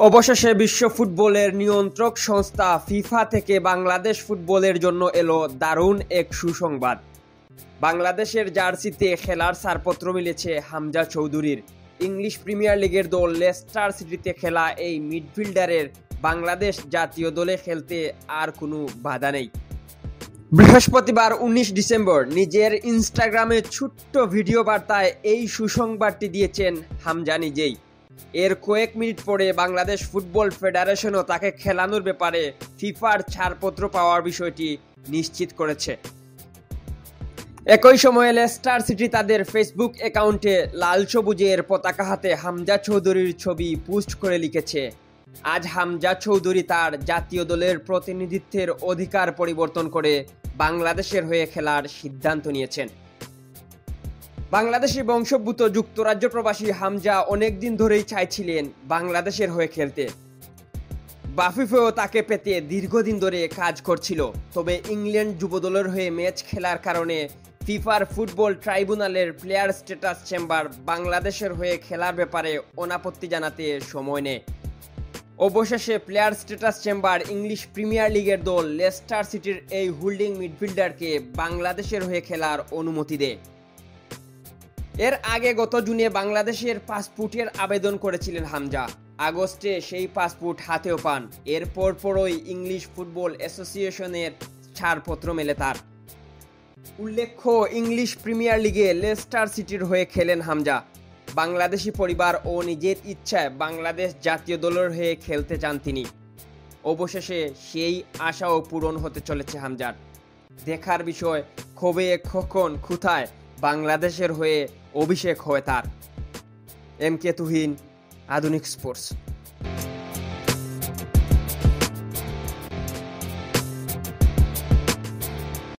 অবশেষে বিশ্ব ফুটবলের নিয়ন্ত্রক সংস্থা ফিফা থেকে বাংলাদেশ ফুটবলের জন্য এলো দারুণ এক সুসংবাদ। বাংলাদেশের জার্সিতে খেলার ছাড়পত্র মিলেছে হামজা চৌধুরীর। ইংলিশ প্রিমিয়ার লিগের দল লেস্টার সিটিতে খেলা এই মিডফিল্ডারের বাংলাদেশ জাতীয় দলে খেলতে আর কোনো বাধা নেই। বৃহস্পতিবার 19 ডিসেম্বর নিজের ইনস্টাগ্রামে ছোট্ট ভিডিও বার্তায় এই সুসংবাদটি দিয়েছেন হামজা নিজেই। এর কয়েক মিনিট পরে বাংলাদেশ ফুটবল ফেডারেশনও তাকে খেলানোর ব্যাপারে ফিফার ছাড়পত্র পাওয়ার বিষয়টি নিশ্চিত করেছে। একই সময়ে লেস্টার সিটি তাদের ফেসবুক অ্যাকাউন্টে লাল সবুজের পতাকা হাতে হামজা চৌধুরীর ছবি পোস্ট করে লিখেছে, আজ হামজা চৌধুরী তার জাতীয় দলের প্রতিনিধিত্বের অধিকার পরিবর্তন করে বাংলাদেশের হয়ে খেলার সিদ্ধান্ত নিয়েছেন। বাংলাদেশি বংশোদ্ভূত যুক্তরাজ্য প্রবাসী হামজা অনেকদিন ধরেই চাইছিলেন বাংলাদেশের হয়ে খেলতে। বাফুফেও তাকে পেতে দীর্ঘদিন ধরে কাজ করছিল, তবে ইংল্যান্ড যুবদলের হয়ে ম্যাচ খেলার কারণে ফিফার ফুটবল ট্রাইব্যুনালের প্লেয়ার স্ট্যাটাস চেম্বার বাংলাদেশের হয়ে খেলার ব্যাপারে অনাপত্তি জানাতে সময় নেয়। অবশেষে player status chamber English premier লিগের দল লেস্টার সিটির এই হোল্ডিং মিডফিল্ডারকে বাংলাদেশের হয়ে খেলার অনুমতি দেয়। এর আগে গত জুনে বাংলাদেশের পাসপোর্টের আবেদন করেছিলেন হামজা। আগস্টে সেই পাসপোর্ট হাতেও পান। এর পরপরই ইংলিশ ফুটবল অ্যাসোসিয়েশনের ছাড়পত্র মেলে তার। উল্লেখ্য, ইংলিশ প্রিমিয়ার লিগে লেস্টার সিটির হয়ে খেলেন হামজা। বাংলাদেশি পরিবার ও নিজের ইচ্ছায় বাংলাদেশ জাতীয় দলের হয়ে খেলতে চান তিনি। অবশেষে সেই আশাও পূরণ হতে চলেছে হামজার। দেখার বিষয় কবে কখন কোথায় বাংলাদেশের হয়ে অভিষেক হয় তার। এম কে তুহিন, আধুনিক স্পোর্টস।